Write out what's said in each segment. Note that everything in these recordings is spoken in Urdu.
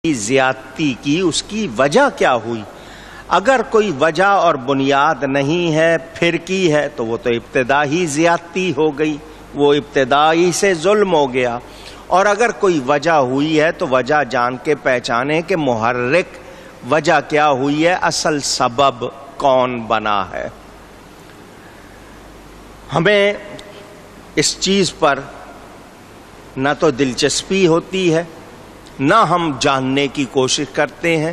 زیادتی کی اس کی وجہ کیا ہوئی؟ اگر کوئی وجہ اور بنیاد نہیں ہے پھر کی ہے تو وہ تو ابتدا ہی زیادتی ہو گئی، وہ ابتدائی سے ظلم ہو گیا۔ اور اگر کوئی وجہ ہوئی ہے تو وجہ جان کے پہچانے کہ محرک وجہ کیا ہوئی ہے، اصل سبب کون بنا ہے۔ ہمیں اس چیز پر نہ تو دلچسپی ہوتی ہے نہ ہم جاننے کی کوشش کرتے ہیں،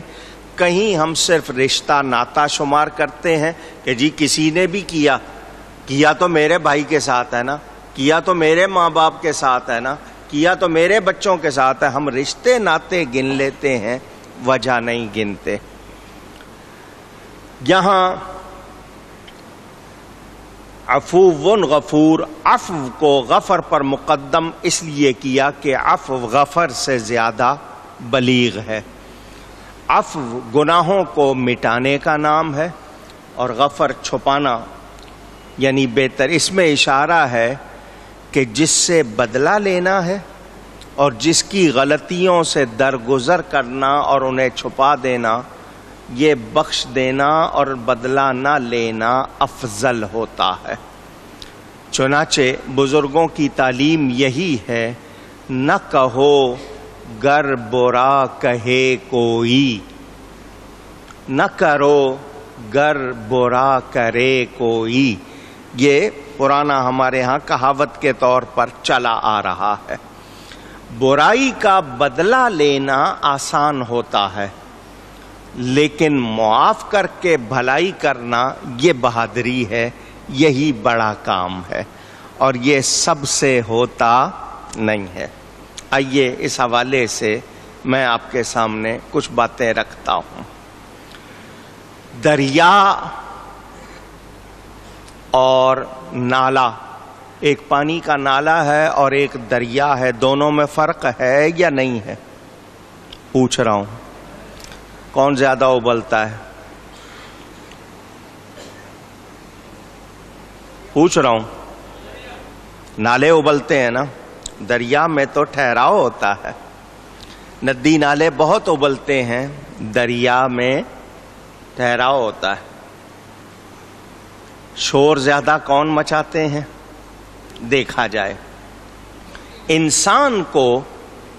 کہیں ہم صرف رشتہ ناتا شمار کرتے ہیں کہ جی کسی نے بھی کیا تو میرے بھائی کے ساتھ ہے نا، کیا تو میرے ماں باپ کے ساتھ ہے نا، کیا تو میرے بچوں کے ساتھ ہے۔ ہم رشتے ناتے گن لیتے ہیں، وجہ نہیں گنتے۔ یہاں عفو غفور، عفو کو غفر پر مقدم اس لیے کیا کہ عفو غفر سے زیادہ بلیغ ہے۔ عفو گناہوں کو مٹانے کا نام ہے اور غفر چھپانا یعنی بہتر۔ اس میں اشارہ ہے کہ جس سے بدلہ لینا ہے اور جس کی غلطیوں سے درگزر کرنا اور انہیں چھپا دینا، یہ بخش دینا اور بدلہ نہ لینا افضل ہوتا ہے۔ چنانچہ بزرگوں کی تعلیم یہی ہے، نہ کہو گر برا کہے کوئی، نہ کرو گر برا کرے کوئی۔ یہ پرانا ہمارے ہاں کہاوت کے طور پر چلا آ رہا ہے۔ برائی کا بدلہ لینا آسان ہوتا ہے، لیکن معاف کر کے بھلائی کرنا یہ بہادری ہے، یہی بڑا کام ہے اور یہ سب سے ہوتا نہیں ہے۔ آئیے اس حوالے سے میں آپ کے سامنے کچھ باتیں رکھتا ہوں۔ دریا اور نالا، ایک پانی کا نالا ہے اور ایک دریا ہے، دونوں میں فرق ہے یا نہیں ہے؟ پوچھ رہا ہوں، کون زیادہ ابلتا ہے؟ پوچھ رہا ہوں، نالے ابلتے ہیں نا، دریا میں تو ٹھہراؤ ہوتا ہے۔ ندی نالے بہت ابلتے ہیں، دریا میں ٹھہراؤ ہوتا ہے۔ شور زیادہ کون مچاتے ہیں؟ دیکھا جائے انسان کو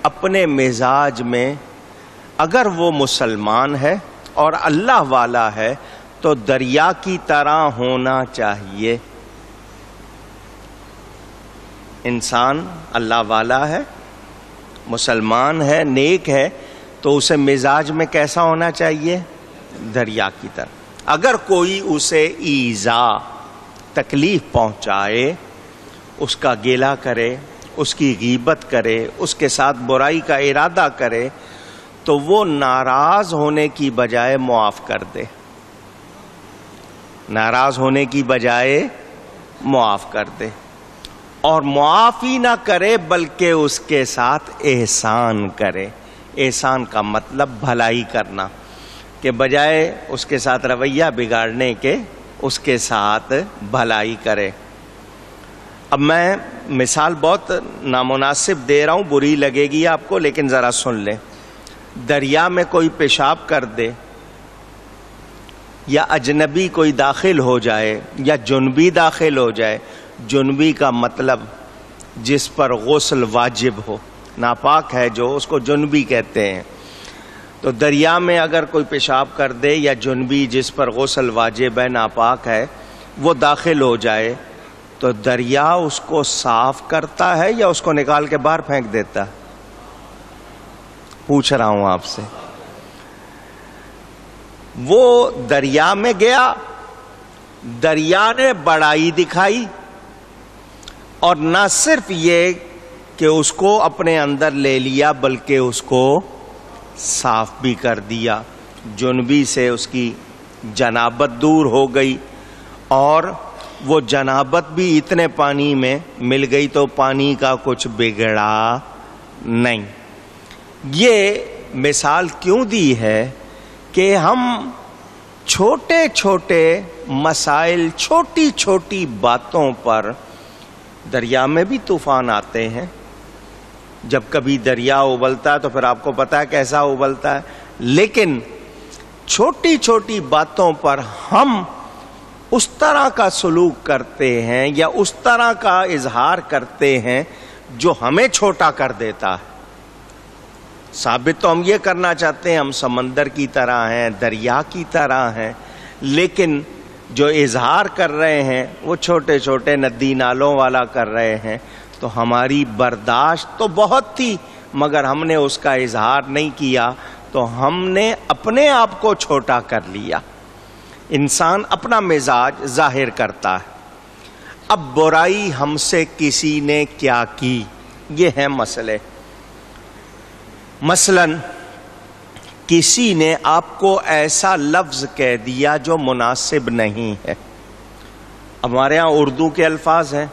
اپنے مزاج میں، اگر وہ مسلمان ہے اور اللہ والا ہے تو دریا کی طرح ہونا چاہیے۔ انسان اللہ والا ہے، مسلمان ہے، نیک ہے، تو اسے مزاج میں کیسا ہونا چاہیے؟ دریا کی طرح۔ اگر کوئی اسے ایذا، تکلیف پہنچائے، اس کا گیلا کرے، اس کی غیبت کرے، اس کے ساتھ برائی کا ارادہ کرے، تو وہ ناراض ہونے کی بجائے معاف کر دے، ناراض ہونے کی بجائے معاف کر دے، اور معاف ہی نہ کرے بلکہ اس کے ساتھ احسان کرے۔ احسان کا مطلب بھلائی کرنا، کہ بجائے اس کے ساتھ رویہ بگاڑنے کے اس کے ساتھ بھلائی کرے۔ اب میں مثال بہت نامناسب دے رہا ہوں، بری لگے گی آپ کو، لیکن ذرا سن لیں۔ دریا میں کوئی پیشاب کر دے یا اجنبی کوئی داخل ہو جائے یا جنبی داخل ہو جائے، جنبی کا مطلب جس پر غسل واجب ہو، ناپاک ہے جو، اس کو جنبی کہتے ہیں۔ تو دریا میں اگر کوئی پیشاب کر دے یا جنبی جس پر غسل واجب ہے، ناپاک ہے، وہ داخل ہو جائے تو دریا اس کو صاف کرتا ہے یا اس کو نکال کے باہر پھینک دیتا ہے؟ پوچھ رہا ہوں آپ سے۔ وہ دریا میں گیا، دریا نے بڑائی دکھائی، اور نہ صرف یہ کہ اس کو اپنے اندر لے لیا بلکہ اس کو صاف بھی کر دیا، جنبی سے اس کی جنابت دور ہو گئی، اور وہ جنابت بھی اتنے پانی میں مل گئی تو پانی کا کچھ بگڑا نہیں۔ یہ مثال کیوں دی ہے کہ ہم چھوٹے چھوٹے مسائل، چھوٹی چھوٹی باتوں پر، دریا میں بھی طوفان آتے ہیں، جب کبھی دریا ابلتا ہے تو پھر آپ کو پتا ہے کیسا ابلتا ہے. لیکن چھوٹی چھوٹی باتوں پر ہم اس طرح کا سلوک کرتے ہیں یا اس طرح کا اظہار کرتے ہیں جو ہمیں چھوٹا کر دیتا ہے. ثابت تو ہم یہ کرنا چاہتے ہیں ہم سمندر کی طرح ہیں, دریا کی طرح ہیں, لیکن جو اظہار کر رہے ہیں وہ چھوٹے چھوٹے ندی نالوں والا کر رہے ہیں. تو ہماری برداشت تو بہت تھی مگر ہم نے اس کا اظہار نہیں کیا, تو ہم نے اپنے آپ کو چھوٹا کر لیا. انسان اپنا مزاج ظاہر کرتا ہے. اب برائی ہم سے کسی نے کیا کی, یہ ہے مسئلے. مثلا کسی نے آپ کو ایسا لفظ کہہ دیا جو مناسب نہیں ہے. ہمارے ہاں اردو کے الفاظ ہیں,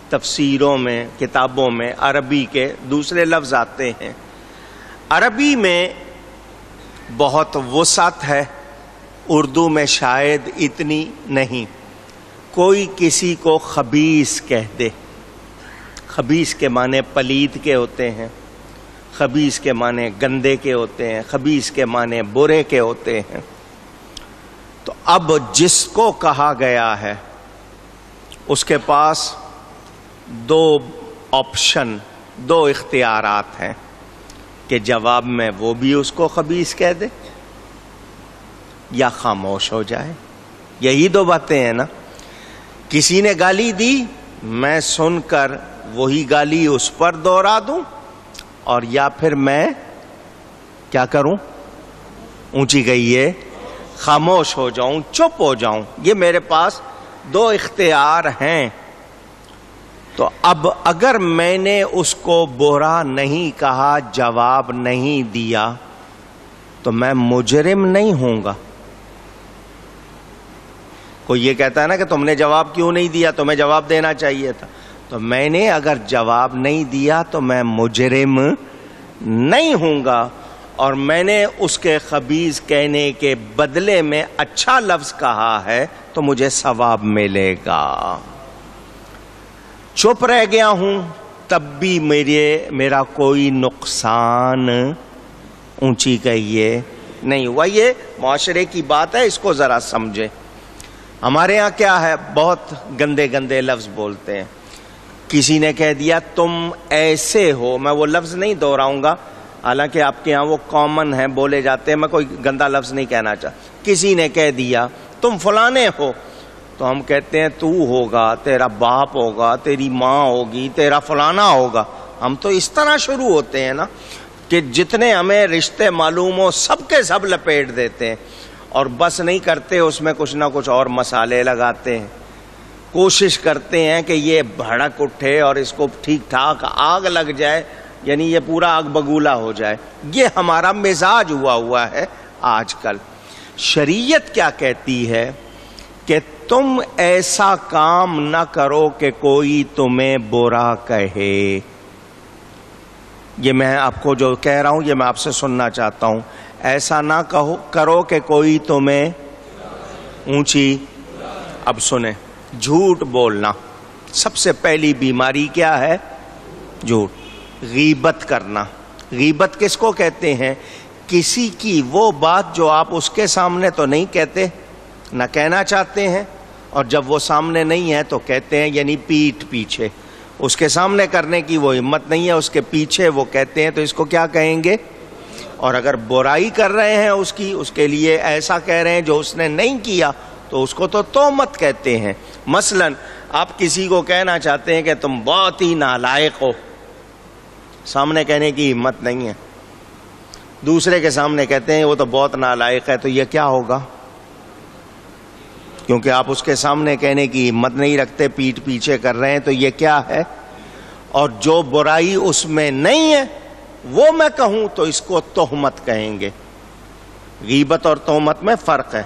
تفسیروں میں, کتابوں میں عربی کے دوسرے لفظ آتے ہیں. عربی میں بہت وسعت ہے, اردو میں شاید اتنی نہیں. کوئی کسی کو خبیث کہہ دے, خبیث کے معنی پلید کے ہوتے ہیں, خبیث کے معنی گندے کے ہوتے ہیں, خبیث کے معنی برے کے ہوتے ہیں. تو اب جس کو کہا گیا ہے اس کے پاس دو آپشن, دو اختیارات ہیں کہ جواب میں وہ بھی اس کو خبیث کہہ دے یا خاموش ہو جائے. یہی دو باتیں ہیں نا. کسی نے گالی دی, میں سن کر وہی گالی اس پر دوہرا دوں, اور یا پھر میں کیا کروں, اونچی گئی ہے, خاموش ہو جاؤں, چپ ہو جاؤں. یہ میرے پاس دو اختیار ہیں. تو اب اگر میں نے اس کو برا نہیں کہا, جواب نہیں دیا, تو میں مجرم نہیں ہوں گا. کوئی یہ کہتا ہے نا کہ تم نے جواب کیوں نہیں دیا, تمہیں جواب دینا چاہیے تھا. تو میں نے اگر جواب نہیں دیا تو میں مجرم نہیں ہوں گا, اور میں نے اس کے خبیث کہنے کے بدلے میں اچھا لفظ کہا ہے تو مجھے ثواب ملے گا. چپ رہ گیا ہوں تب بھی میرا کوئی نقصان, اونچی کہیے, نہیں ہوا. یہ معاشرے کی بات ہے, اس کو ذرا سمجھے. ہمارے یہاں کیا ہے, بہت گندے گندے لفظ بولتے ہیں. کسی نے کہہ دیا تم ایسے ہو, میں وہ لفظ نہیں دہراؤں گا, حالانکہ آپ کے ہاں وہ کامن ہے, بولے جاتے ہیں, میں کوئی گندا لفظ نہیں کہنا چاہتا. کسی نے کہہ دیا تم فلانے ہو, تو ہم کہتے ہیں تو ہوگا, تیرا باپ ہوگا, تیری ماں ہوگی, تیرا فلانا ہوگا. ہم تو اس طرح شروع ہوتے ہیں نا کہ جتنے ہمیں رشتے معلوم ہو سب کے سب لپیٹ دیتے ہیں, اور بس نہیں کرتے, اس میں کچھ نہ کچھ اور مسالے لگاتے ہیں. کوشش کرتے ہیں کہ یہ بھڑک اٹھے اور اس کو ٹھیک ٹھاک آگ لگ جائے, یعنی یہ پورا آگ بگولا ہو جائے. یہ ہمارا مزاج ہوا ہے آج کل. شریعت کیا کہتی ہے کہ تم ایسا کام نہ کرو کہ کوئی تمہیں برا کہے. یہ میں آپ کو جو کہہ رہا ہوں یہ میں آپ سے سننا چاہتا ہوں. ایسا نہ کرو کہ کوئی تمہیں اونچی. اب سنیں, جھوٹ بولنا سب سے پہلی بیماری کیا ہے, جھوٹ. غیبت کرنا, غیبت کس کو کہتے ہیں, کسی کی وہ بات جو آپ اس کے سامنے تو نہیں کہتے, نہ کہنا چاہتے ہیں, اور جب وہ سامنے نہیں ہے تو کہتے ہیں, یعنی پیٹھ پیچھے. اس کے سامنے کرنے کی وہ ہمت نہیں ہے, اس کے پیچھے وہ کہتے ہیں, تو اس کو کیا کہیں گے. اور اگر برائی کر رہے ہیں اس کے لیے ایسا کہہ رہے ہیں جو اس نے نہیں کیا, تو اس کو تو تہمت کہتے ہیں. مثلا آپ کسی کو کہنا چاہتے ہیں کہ تم بہت ہی نالائق ہو, سامنے کہنے کی ہمت نہیں ہے, دوسرے کے سامنے کہتے ہیں وہ تو بہت نالائق ہے, تو یہ کیا ہوگا, کیونکہ آپ اس کے سامنے کہنے کی ہمت نہیں رکھتے, پیٹھ پیچھے کر رہے ہیں, تو یہ کیا ہے. اور جو برائی اس میں نہیں ہے وہ میں کہوں تو اس کو تہمت کہیں گے. غیبت اور تہمت میں فرق ہے.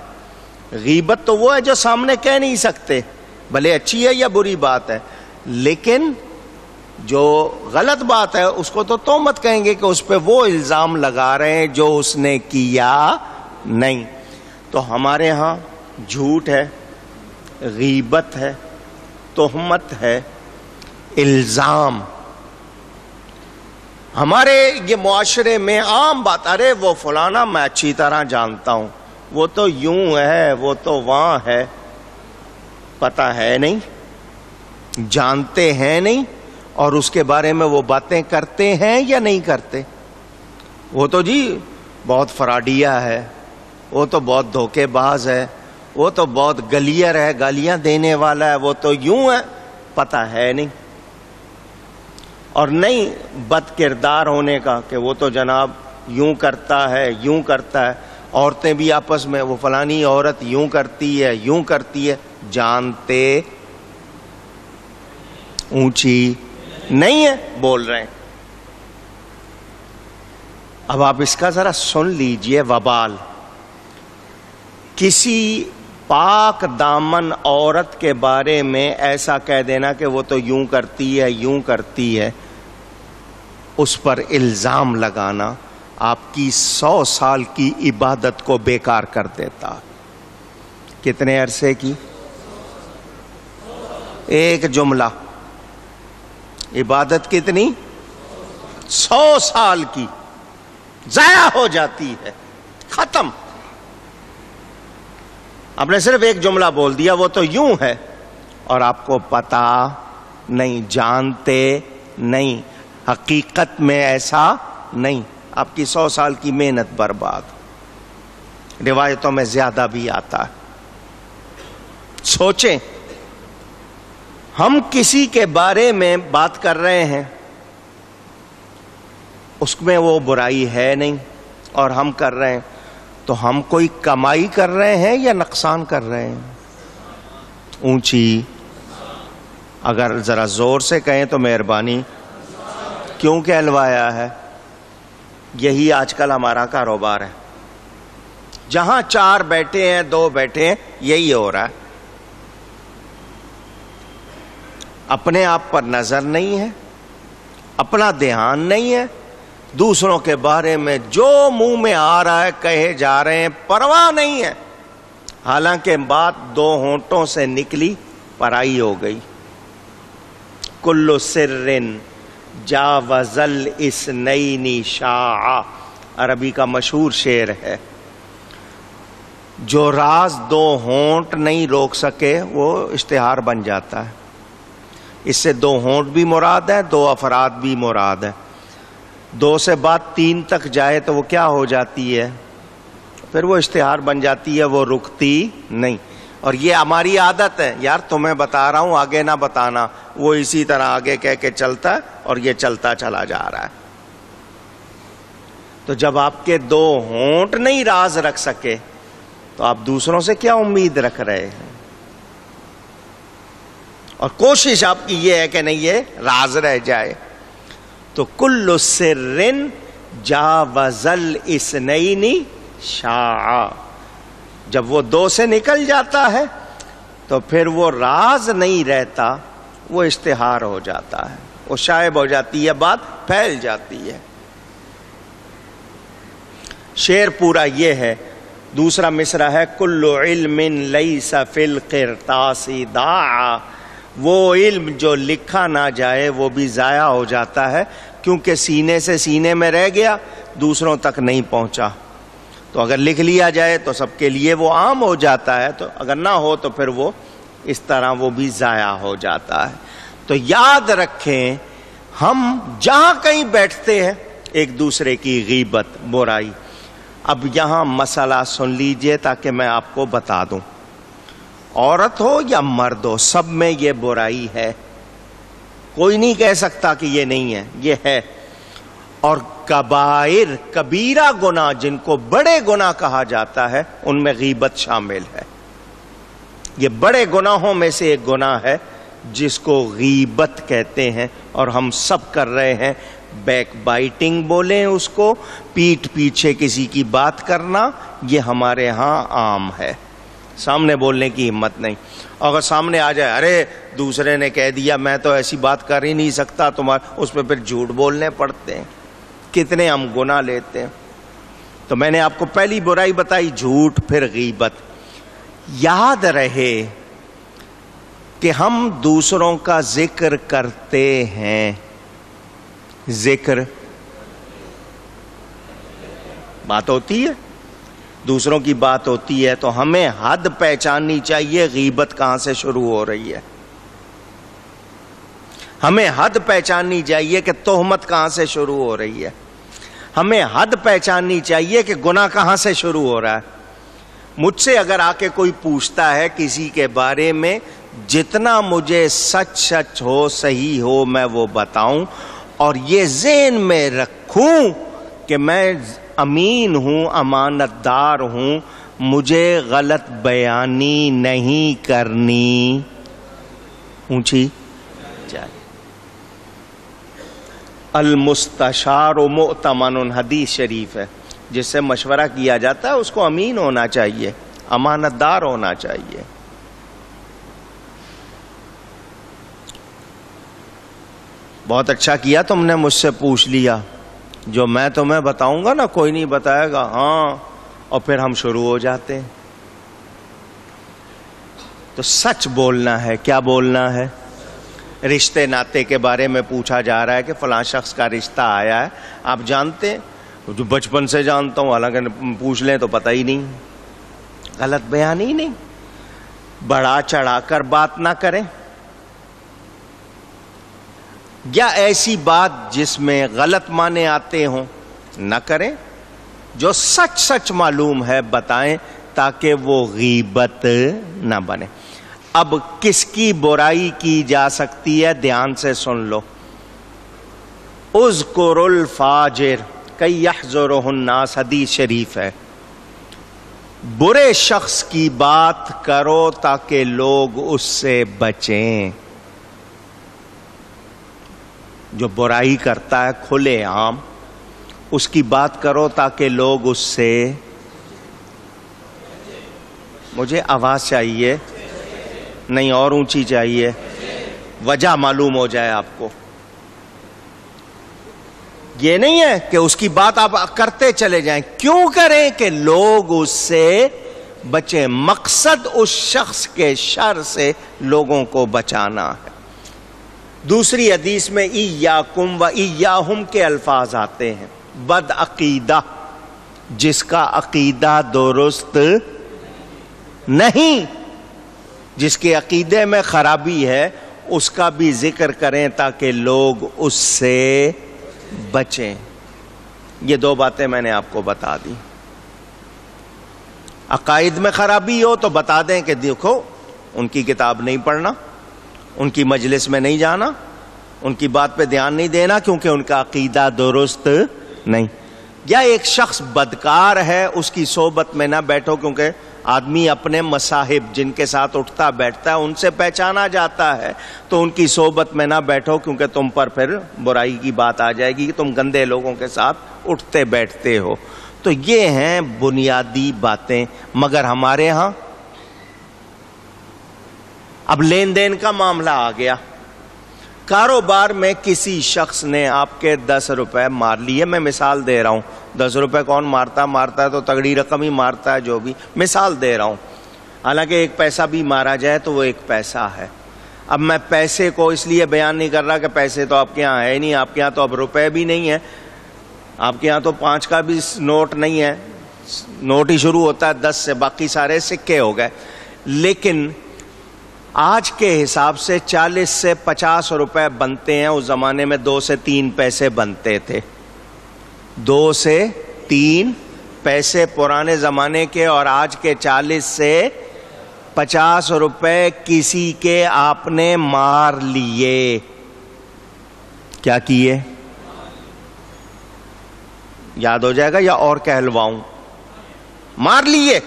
غیبت تو وہ ہے جو سامنے کہہ نہیں سکتے, بھلے اچھی ہے یا بری بات ہے, لیکن جو غلط بات ہے اس کو تو تہمت کہیں گے کہ اس پہ وہ الزام لگا رہے ہیں جو اس نے کیا نہیں. تو ہمارے ہاں جھوٹ ہے, غیبت ہے, تہمت ہے, الزام. ہمارے یہ معاشرے میں عام بات، ارے وہ فلانا میں اچھی طرح جانتا ہوں، وہ تو یوں ہے، وہ تو وہاں ہے. پتہ ہے نہیں، جانتے ہیں نہیں، اور اس کے بارے میں وہ باتیں کرتے ہیں یا نہیں کرتے. وہ تو جی بہت فراڈیا ہے، وہ تو بہت دھوکے باز ہے، وہ تو بہت گلیئر ہے، گالیاں دینے والا ہے، وہ تو یوں ہے. پتہ ہے نہیں. اور نہیں بد کردار ہونے کا کہ وہ تو جناب یوں کرتا ہے، یوں کرتا ہے. عورتیں بھی آپس میں وہ فلانی عورت یوں کرتی ہے، یوں کرتی ہے. جانتے اونچی نہیں ہے، بول رہے ہیں. اب آپ اس کا ذرا سن لیجئے وبال. کسی پاک دامن عورت کے بارے میں ایسا کہہ دینا کہ وہ تو یوں کرتی ہے، یوں کرتی ہے، اس پر الزام لگانا آپ کی 100 سال کی عبادت کو بیکار کر دیتا. کتنے عرصے کی؟ ایک جملہ. عبادت کتنی؟ 100 سال کی ضائع ہو جاتی ہے، ختم. آپ نے صرف ایک جملہ بول دیا وہ تو یوں ہے، اور آپ کو پتا نہیں، جانتے نہیں، حقیقت میں ایسا نہیں. آپ کی 100 سال کی محنت برباد. روایتوں میں زیادہ بھی آتا ہے. سوچیں، ہم کسی کے بارے میں بات کر رہے ہیں، اس میں وہ برائی ہے نہیں، اور ہم کر رہے ہیں، تو ہم کوئی کمائی کر رہے ہیں یا نقصان کر رہے ہیں؟ اونچی. اگر ذرا زور سے کہیں تو مہربانی. کیوں کہلوایا ہے؟ یہی آج کل ہمارا کاروبار ہے. جہاں 4 بیٹھے ہیں، 2 بیٹھے ہیں، یہی ہو رہا ہے. اپنے آپ پر نظر نہیں ہے، اپنا دھیان نہیں ہے، دوسروں کے بارے میں جو منہ میں آ رہا ہے کہے جا رہے ہیں، پرواہ نہیں ہے. حالانکہ بات 2 ہونٹوں سے نکلی پرائی ہو گئی. کل سر جاوز الاثنین شاع، عربی کا مشہور شعر ہے. جو راز 2 ہونٹ نہیں روک سکے وہ اشتہار بن جاتا ہے. اس سے 2 ہونٹ بھی مراد ہے، 2 افراد بھی مراد ہے. 2 سے بات 3 تک جائے تو وہ کیا ہو جاتی ہے؟ پھر وہ اشتہار بن جاتی ہے، وہ رکتی نہیں. اور یہ ہماری عادت ہے، یار تمہیں بتا رہا ہوں آگے نہ بتانا. وہ اسی طرح آگے کہہ کے چلتا ہے اور یہ چلتا چلا جا رہا ہے. تو جب آپ کے 2 ہونٹ نہیں راز رکھ سکے تو آپ دوسروں سے کیا امید رکھ رہے ہیں؟ اور کوشش آپ کی یہ ہے کہ نہیں یہ راز رہ جائے. تو کل سر جاوز الاثنین شاع، جب وہ 2 سے نکل جاتا ہے تو پھر وہ راز نہیں رہتا، وہ اشتہار ہو جاتا ہے، وہ شائع ہو جاتی ہے، بات پھیل جاتی ہے. شعر پورا یہ ہے. دوسرا مصرع ہے کل علم لیس فی القرطاس ضاع، وہ علم جو لکھا نہ جائے وہ بھی ضائع ہو جاتا ہے، کیونکہ سینے سے سینے میں رہ گیا، دوسروں تک نہیں پہنچا. تو اگر لکھ لیا جائے تو سب کے لیے وہ عام ہو جاتا ہے، تو اگر نہ ہو تو پھر وہ اس طرح وہ بھی ضائع ہو جاتا ہے. تو یاد رکھیں، ہم جہاں کہیں بیٹھتے ہیں ایک دوسرے کی غیبت، برائی. اب یہاں مسئلہ سن لیجئے تاکہ میں آپ کو بتا دوں. عورت ہو یا مرد ہو، سب میں یہ برائی ہے. کوئی نہیں کہہ سکتا کہ یہ نہیں ہے، یہ ہے. اور کبائر، کبیرہ گناہ جن کو بڑے گناہ کہا جاتا ہے، ان میں غیبت شامل ہے. یہ بڑے گناہوں میں سے ایک گناہ ہے جس کو غیبت کہتے ہیں، اور ہم سب کر رہے ہیں. بیک بائٹنگ بولیں اس کو، پیٹھ پیچھے کسی کی بات کرنا، یہ ہمارے ہاں عام ہے. سامنے بولنے کی ہمت نہیں. اگر سامنے آ جائے، ارے دوسرے نے کہہ دیا میں تو ایسی بات کر ہی نہیں سکتا تمہارا، اس پہ پھر جھوٹ بولنے پڑتے ہیں. کتنے ہم گناہ لیتے ہیں. تو میں نے آپ کو پہلی برائی بتائی جھوٹ، پھر غیبت. یاد رہے کہ ہم دوسروں کا ذکر کرتے ہیں. ذکر بات ہوتی ہے، دوسروں کی بات ہوتی ہے، تو ہمیں حد پہچاننی چاہیے غیبت کہاں سے شروع ہو رہی ہے. ہمیں حد پہچاننی چاہیے کہ تہمت کہاں سے شروع ہو رہی ہے. ہمیں حد پہچاننی چاہیے کہ گناہ کہاں سے شروع ہو رہا ہے. مجھ سے اگر آ کے کوئی پوچھتا ہے کسی کے بارے میں، جتنا مجھے سچ سچ ہو، صحیح ہو، میں وہ بتاؤں، اور یہ ذہن میں رکھوں کہ میں امین ہوں، امانت دار ہوں، مجھے غلط بیانی نہیں کرنی. اونچی چاہیے. المستشار مؤتمن، حدیث شریف ہے، جس سے مشورہ کیا جاتا ہے اس کو امین ہونا چاہیے، امانت دار ہونا چاہیے. بہت اچھا کیا تم نے مجھ سے پوچھ لیا، جو میں تمہیں بتاؤں گا نا کوئی نہیں بتائے گا. ہاں، اور پھر ہم شروع ہو جاتے ہیں. تو سچ بولنا ہے. کیا بولنا ہے؟ رشتے ناتے کے بارے میں پوچھا جا رہا ہے کہ فلاں شخص کا رشتہ آیا ہے، آپ جانتے ہیں؟ جو بچپن سے جانتا ہوں، حالانکہ پوچھ لیں تو پتہ ہی نہیں. غلط بیانی نہیں، بڑا چڑھا کر بات نہ کریں، یا ایسی بات جس میں غلط معنی آتے ہوں نہ کریں. جو سچ سچ معلوم ہے بتائیں تاکہ وہ غیبت نہ بنے. اب کس کی برائی کی جا سکتی ہے؟ دھیان سے سن لو. اذکر الفاجر کی یحذرہ الناس، حدیث شریف ہے. برے شخص کی بات کرو تاکہ لوگ اس سے بچیں. جو برائی کرتا ہے کھلے عام، اس کی بات کرو تاکہ لوگ اس سے. مجھے آواز چاہیے، نہیں اور اونچی چاہیے، وجہ معلوم ہو جائے آپ کو. یہ نہیں ہے کہ اس کی بات آپ کرتے چلے جائیں. کیوں کریں؟ کہ لوگ اس سے بچیں. مقصد اس شخص کے شر سے لوگوں کو بچانا ہے. دوسری حدیث میں ایاکم و ایاہم کے الفاظ آتے ہیں. بد عقیدہ، جس کا عقیدہ درست نہیں، جس کے عقیدے میں خرابی ہے، اس کا بھی ذکر کریں تاکہ لوگ اس سے بچیں. یہ دو باتیں میں نے آپ کو بتا دی. عقائد میں خرابی ہو تو بتا دیں کہ دیکھو ان کی کتاب نہیں پڑھنا، ان کی مجلس میں نہیں جانا، ان کی بات پہ دھیان نہیں دینا کیونکہ ان کا عقیدہ درست نہیں. یا ایک شخص بدکار ہے، اس کی صحبت میں نہ بیٹھو، کیونکہ آدمی اپنے مصاحب جن کے ساتھ اٹھتا بیٹھتا ہے ان سے پہچانا جاتا ہے، تو ان کی صحبت میں نہ بیٹھو کیونکہ تم پر پھر برائی کی بات آ جائے گی کہ تم گندے لوگوں کے ساتھ اٹھتے بیٹھتے ہو. تو یہ ہیں بنیادی باتیں. مگر ہمارے ہاں اب لین دین کا معاملہ آ گیا. کاروبار میں کسی شخص نے آپ کے 10 روپے مار لیے. میں مثال دے رہا ہوں، 10 روپے کون مارتا ہے تو تگڑی رقم ہی مارتا ہے، جو بھی مثال دے رہا ہوں. حالانکہ ایک پیسہ بھی مارا جائے تو وہ ایک پیسہ ہے. اب میں پیسے کو اس لیے بیان نہیں کر رہا کہ پیسے تو آپ کے یہاں ہے نہیں، آپ کے یہاں تو اب روپے بھی نہیں ہے، آپ کے یہاں تو 5 کا بھی نوٹ نہیں ہے، نوٹ ہی شروع ہوتا ہے 10 سے، باقی سارے سکے ہو گئے. لیکن آج کے حساب سے 40 سے 50 روپے بنتے ہیں. اس زمانے میں 2 سے 3 پیسے بنتے تھے. 2 سے 3 پیسے پرانے زمانے کے، اور آج کے 40 سے 50 روپے کسی کے آپ نے مار لیے. کیا کیے؟ یاد ہو جائے گا یا اور کہلواؤں؟ مار لیے.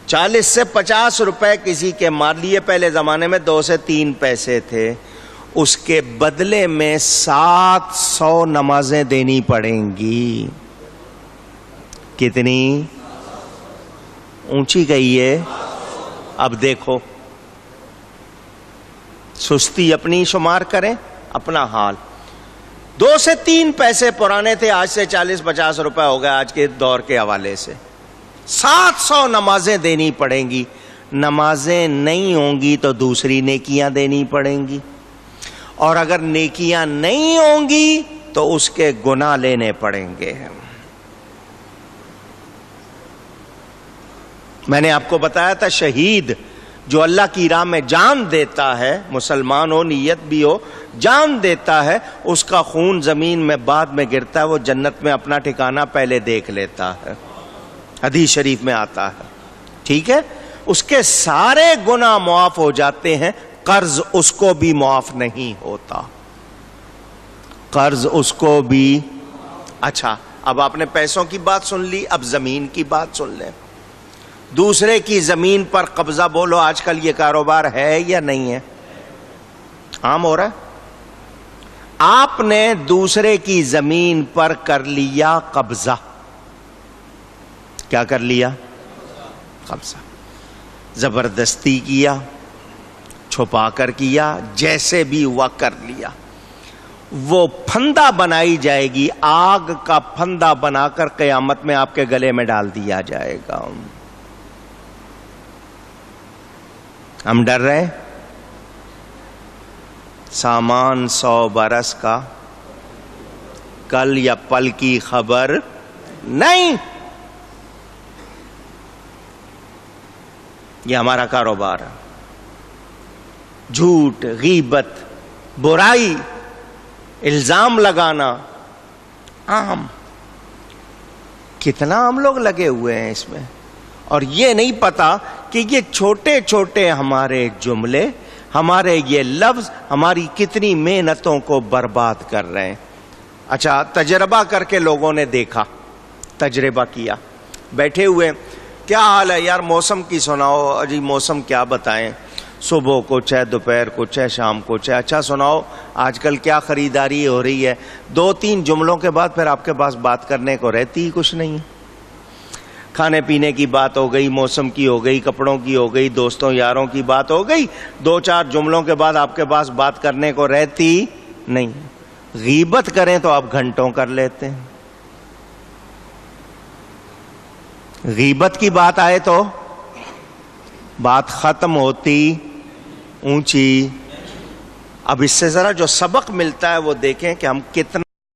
40 سے 50 روپے کسی کے مار لیے. پہلے زمانے میں 2 سے 3 پیسے تھے. اس کے بدلے میں 700 نمازیں دینی پڑیں گی. کتنی؟ اونچی کہیے. اب دیکھو، سستی اپنی شمار کریں اپنا حال. 2 سے 3 پیسے پرانے تھے، آج سے 40-50 روپے ہو گئے آج کے دور کے حوالے سے. 700 نمازیں دینی پڑیں گی. نمازیں نہیں ہوں گی تو دوسری نیکیاں دینی پڑیں گی، اور اگر نیکیاں نہیں ہوں گی تو اس کے گناہ لینے پڑیں گے. میں نے آپ کو بتایا تھا شہید جو اللہ کی راہ میں جان دیتا ہے، مسلمان ہو نیت بھی ہو، جان دیتا ہے، اس کا خون زمین میں بعد میں گرتا ہے، وہ جنت میں اپنا ٹھکانہ پہلے دیکھ لیتا ہے. حدیث شریف میں آتا ہے. ٹھیک ہے، اس کے سارے گناہ معاف ہو جاتے ہیں، قرض اس کو بھی معاف نہیں ہوتا. قرض اس کو بھی. اچھا، اب آپ نے پیسوں کی بات سن لی، اب زمین کی بات سن لیں. دوسرے کی زمین پر قبضہ، بولو آج کل یہ کاروبار ہے یا نہیں ہے؟ عام ہو رہا ہے. آپ نے دوسرے کی زمین پر کر لیا قبضہ. کیا کر لیا؟ قبضہ. زبردستی کیا، چھپا کر کیا، جیسے بھی ہوا کر لیا. وہ پھندا بنائی جائے گی، آگ کا پھندا بنا کر قیامت میں آپ کے گلے میں ڈال دیا جائے گا. ہم ڈر رہے ہیں؟ سامان 100 برس کا، کل یا پل کی خبر نہیں. یہ ہمارا کاروبار ہے. جھوٹ، غیبت، برائی، الزام لگانا عام. کتنا ہم لوگ لگے ہوئے ہیں اس میں، اور یہ نہیں پتا کہ یہ چھوٹے چھوٹے ہمارے جملے، ہمارے یہ لفظ ہماری کتنی محنتوں کو برباد کر رہے ہیں. اچھا، تجربہ کر کے لوگوں نے دیکھا، تجربہ کیا، بیٹھے ہوئے، کیا حال ہے یار، موسم کی سناؤ. جی موسم کیا بتائیں، صبح کو چاہے دوپہر کو چاہے شام کو چاہے. اچھا سناؤ آج کل کیا خریداری ہو رہی ہے. 2-3 جملوں کے بعد پھر آپ کے پاس بات کرنے کو رہتی ہی کچھ نہیں. کھانے پینے کی بات ہو گئی، موسم کی ہو گئی، کپڑوں کی ہو گئی، دوستوں یاروں کی بات ہو گئی. 2-4 جملوں کے بعد آپ کے پاس بات کرنے کو رہتی نہیں. غیبت کریں تو آپ گھنٹوں کر لیتے ہیں. غیبت کی بات آئے تو بات ختم ہوتی اونچی. اب اس سے ذرا جو سبق ملتا ہے وہ دیکھیں کہ ہم کتنا